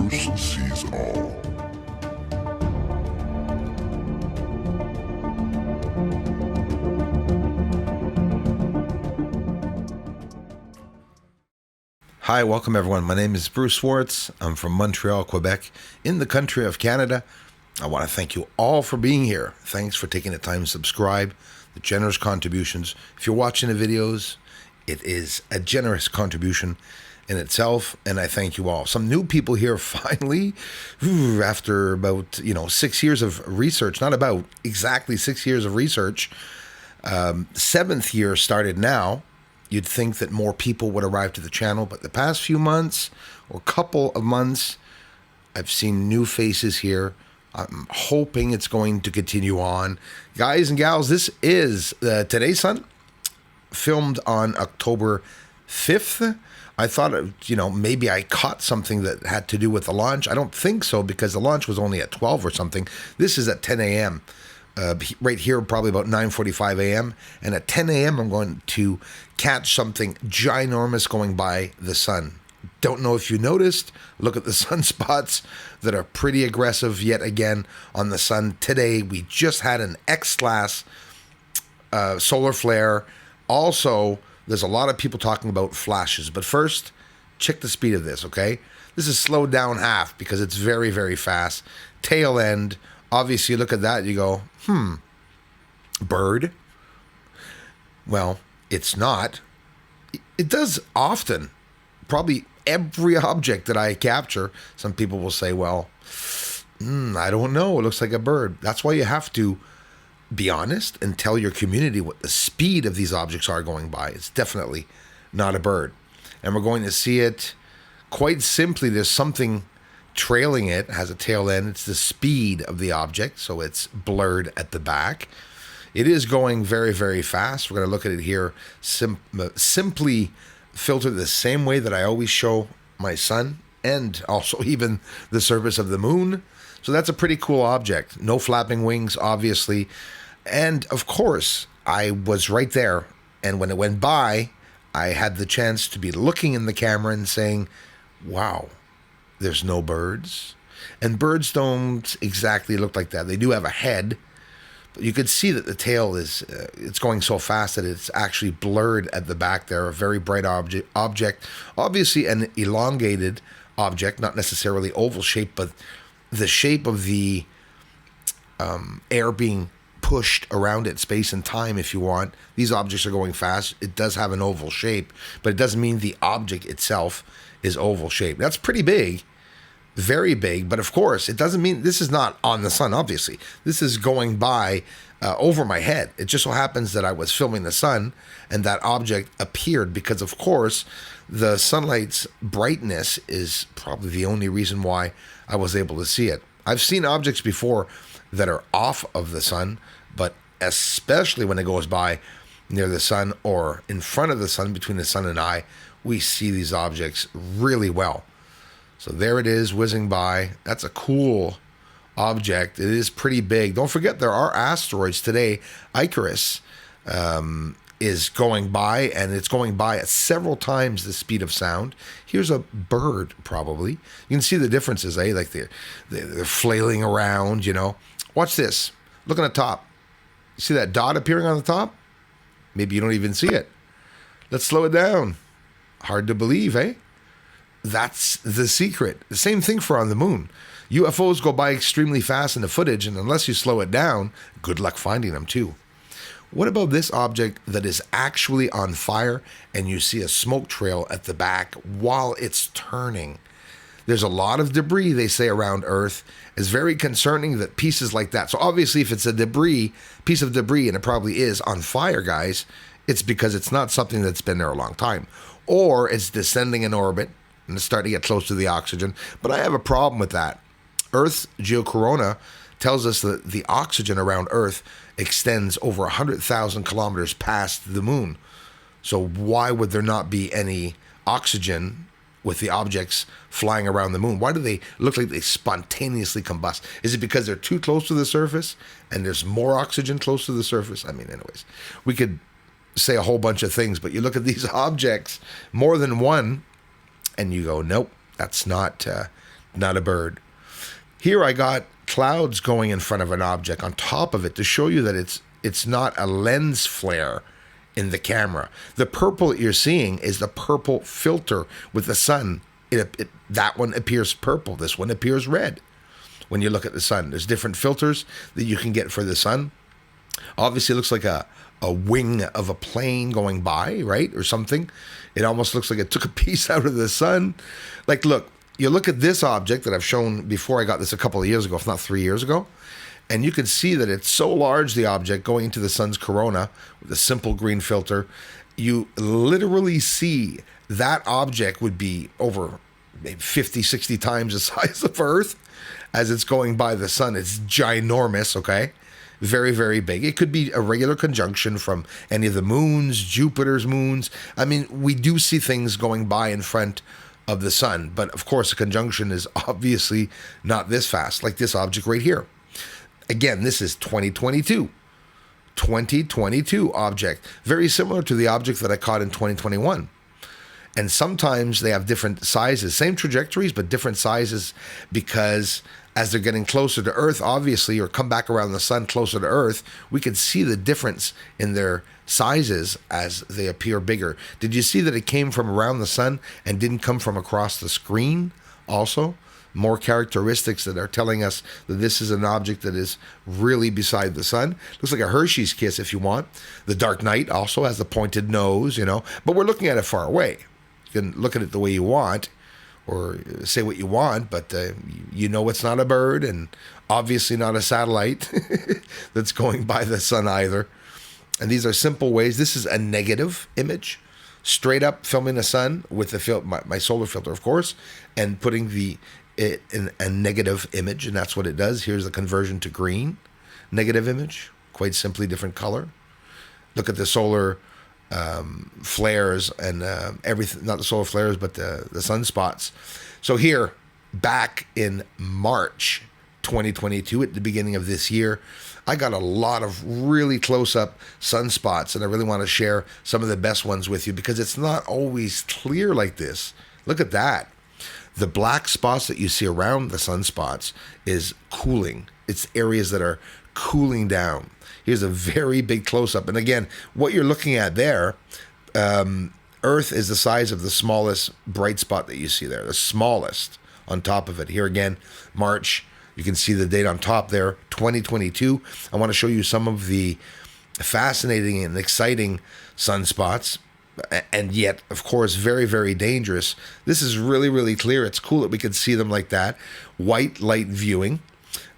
Bruce sees all. Hi, welcome everyone. My name is Bruce Swartz. I'm from Montreal, Quebec, in the country of Canada. I want to thank you all for being here. Thanks for taking the time to subscribe, the generous contributions. If you're watching the videos, it is a generous contribution in itself, and I thank you all. Some new people here finally, after about 6 years of research, not about exactly 6 years of research. 7th year started now. You'd think that more people would arrive to the channel, but the past few months or couple of months, I've seen new faces here. I'm hoping it's going to continue on. Guys and gals, this is Today's Sun, filmed on October 5th. I thought, maybe I caught something that had to do with the launch. I don't think so, because the launch was only at 12 or something. This is at 10 a.m. Right here, probably about 9:45 a.m. And at 10 a.m., I'm going to catch something ginormous going by the sun. Don't know if you noticed. Look at the sunspots that are pretty aggressive yet again on the sun. Today, we just had an X-class solar flare. Also, there's a lot of people talking about flashes. But first, check the speed of this, okay? This is slowed down half because it's very, very fast. Tail end. Obviously, look at that, you go, bird? Well, it's not. It does often. Probably every object that I capture, some people will say, well, I don't know, it looks like a bird. That's why you have to be honest and tell your community what the speed of these objects are going by. It's definitely not a bird. And we're going to see it quite simply. There's something trailing it, has a tail end. It's the speed of the object, so it's blurred at the back. It is going very, very fast. We're going to look at it here, simply filtered the same way that I always show my sun, and also even the surface of the moon. So that's a pretty cool object. No flapping wings, obviously. And of course, I was right there, and when it went by, I had the chance to be looking in the camera and saying, wow, there's no birds. And birds don't exactly look like that. They do have a head, but you could see that the tail is, it's going so fast that it's actually blurred at the back there. A very bright object, obviously an elongated object, not necessarily oval shape, but the shape of the air being pushed around it, space and time, if you want. These objects are going fast. It does have an oval shape, but it doesn't mean the object itself is oval shape. That's pretty big, very big, but of course, it doesn't mean this is not on the sun, obviously. This is going by over my head. It just so happens that I was filming the sun and that object appeared because, of course, the sunlight's brightness is probably the only reason why I was able to see it. I've seen objects before that are off of the sun, but especially when it goes by near the sun or in front of the sun, between the sun and I, we see these objects really well. So there it is, whizzing by. That's a cool object. It is pretty big. Don't forget, there are asteroids today. Icarus is going by, and it's going by at several times the speed of sound. Here's a bird, probably. You can see the differences, eh? Like they're flailing around, Watch this. Look on the top. You see that dot appearing on the top? Maybe you don't even see it. Let's slow it down. Hard to believe, eh? That's the secret. The same thing for on the moon. UFOs go by extremely fast in the footage, and unless you slow it down, good luck finding them too. What about this object that is actually on fire and you see a smoke trail at the back while it's turning? There's a lot of debris, they say, around Earth. It's very concerning that pieces like that. So obviously, if it's a piece of debris, and it probably is on fire, guys, it's because it's not something that's been there a long time. Or it's descending in orbit and it's starting to get close to the oxygen. But I have a problem with that. Earth's geocorona tells us that the oxygen around Earth extends over 100,000 kilometers past the moon. So why would there not be any oxygen with the objects flying around the moon? Why do they look like they spontaneously combust? Is it because they're too close to the surface and there's more oxygen close to the surface? I mean, anyways, we could say a whole bunch of things, but you look at these objects, more than one, and you go, nope, that's not not a bird. Here I got clouds going in front of an object on top of it to show you that it's not a lens flare in the camera. The purple that you're seeing is the purple filter with the sun. That one appears purple. This one appears red when you look at the sun. There's different filters that you can get for the sun. Obviously, it looks like a wing of a plane going by, right? Or something. It almost looks like it took a piece out of the sun. Like, look, you look at this object that I've shown before. I got this a couple of years ago, if not 3 years ago. And you can see that it's so large, the object, going into the sun's corona with a simple green filter. You literally see that object would be over maybe 50, 60 times the size of Earth as it's going by the sun. It's ginormous, okay? Very, very big. It could be a regular conjunction from any of the moons, Jupiter's moons. I mean, we do see things going by in front of the sun. But, of course, a conjunction is obviously not this fast, like this object right here. Again, this is 2022 object, very similar to the object that I caught in 2021. And sometimes they have different sizes, same trajectories, but different sizes, because as they're getting closer to Earth, obviously, or come back around the sun closer to Earth, we can see the difference in their sizes as they appear bigger. Did you see that it came from around the sun and didn't come from across the screen also? More characteristics that are telling us that this is an object that is really beside the sun. Looks like a Hershey's kiss if you want. The Dark Knight also has the pointed nose, but we're looking at it far away. You can look at it the way you want or say what you want, but it's not a bird and obviously not a satellite that's going by the sun either. And these are simple ways. This is a negative image, straight up filming the sun with my solar filter, of course, and putting it in a negative image, and that's what it does. Here's the conversion to green, negative image, quite simply different color. Look at the solar flares and everything, not the solar flares, but the sunspots. So here, back in March 2022, at the beginning of this year, I got a lot of really close-up sunspots, and I really want to share some of the best ones with you because it's not always clear like this. Look at that. The black spots that you see around the sunspots is cooling. It's areas that are cooling down. Here's a very big close-up. And again, what you're looking at there, Earth is the size of the smallest bright spot that you see there, the smallest on top of it. Here again, March, you can see the date on top there, 2022. I want to show you some of the fascinating and exciting sunspots. And yet, of course, very, very dangerous. This is really, really clear. It's cool that we can see them like that. White light viewing.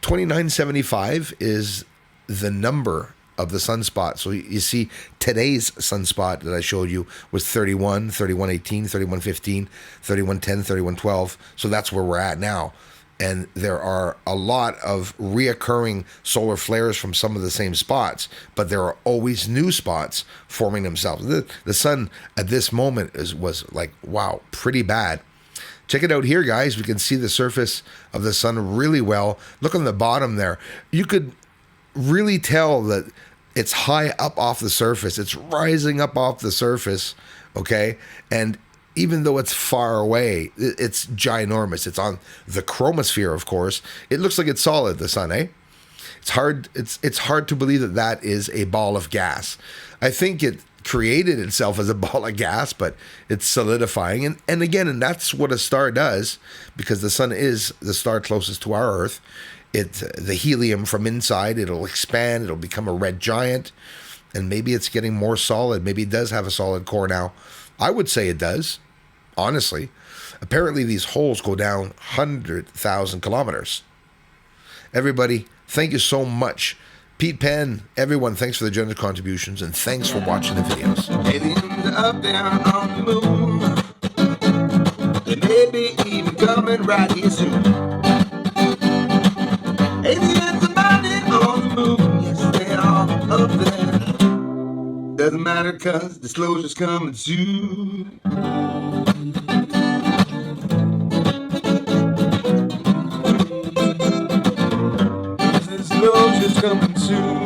2975 is the number of the sunspot. So you see today's sunspot that I showed you was 31, 3118, 3115, 3110, 3112. So that's where we're at now. And there are a lot of reoccurring solar flares from some of the same spots, but there are always new spots forming themselves. The sun at this moment was like, wow, pretty bad. Check it out here, guys. We can see the surface of the sun really well. Look on the bottom there. You could really tell that it's high up off the surface. It's rising up off the surface, okay? And even though it's far away, it's ginormous. It's on the chromosphere, of course. It looks like it's solid, the sun, eh? It's hard to believe that is a ball of gas. I think it created itself as a ball of gas, but it's solidifying. And that's what a star does, because the sun is the star closest to our Earth. The helium from inside, it'll expand, it'll become a red giant, and maybe it's getting more solid. Maybe it does have a solid core now. I would say it does, honestly. Apparently, these holes go down 100,000 kilometers. Everybody, thank you so much. Pete Penn, everyone, thanks for the generous contributions, and thanks for watching the videos. Aliens up there on the moon. They may be even coming right here soon. Aliens are landing on the moon. Yes, they are up there. Doesn't matter, cause disclosure's coming soon. Disclosure's coming soon.